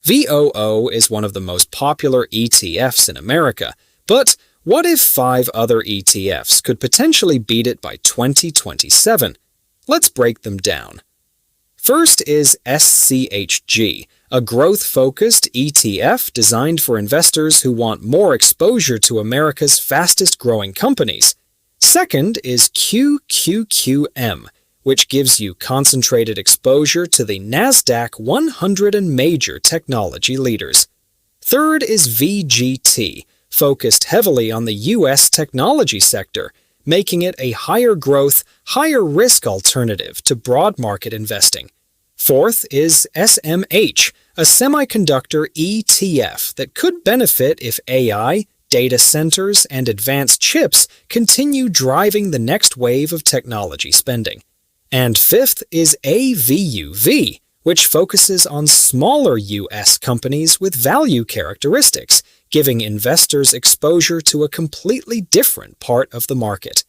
VOO is one of the most popular ETFs in America, but what if 5 other ETFs could potentially beat it by 2027? Let's break them down. First is SCHG, a growth-focused ETF designed for investors who want more exposure to America's fastest-growing companies. Second is QQQM, which gives you concentrated exposure to the NASDAQ 100 and major technology leaders. Third is VGT, focused heavily on the U.S. technology sector, making it a higher-growth, higher-risk alternative to broad market investing. Fourth is SMH, a semiconductor ETF that could benefit if AI, data centers, and advanced chips continue driving the next wave of technology spending. And fifth is AVUV, which focuses on smaller U.S. companies with value characteristics, giving investors exposure to a completely different part of the market.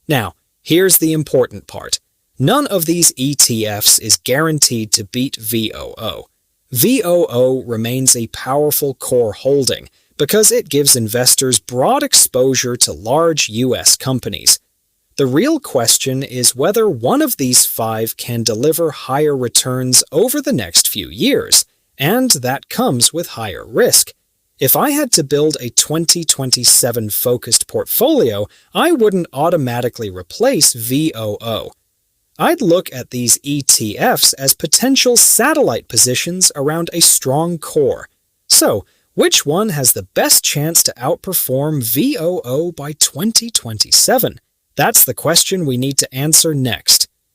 Now, here's the important part. None of these ETFs is guaranteed to beat VOO. VOO remains a powerful core holding because it gives investors broad exposure to large U.S. companies. The real question is whether one of these 5 can deliver higher returns over the next few years, and that comes with higher risk. If I had to build a 2027-focused portfolio, I wouldn't automatically replace VOO. I'd look at these ETFs as potential satellite positions around a strong core. So, which one has the best chance to outperform VOO by 2027? That's the question we need to answer next.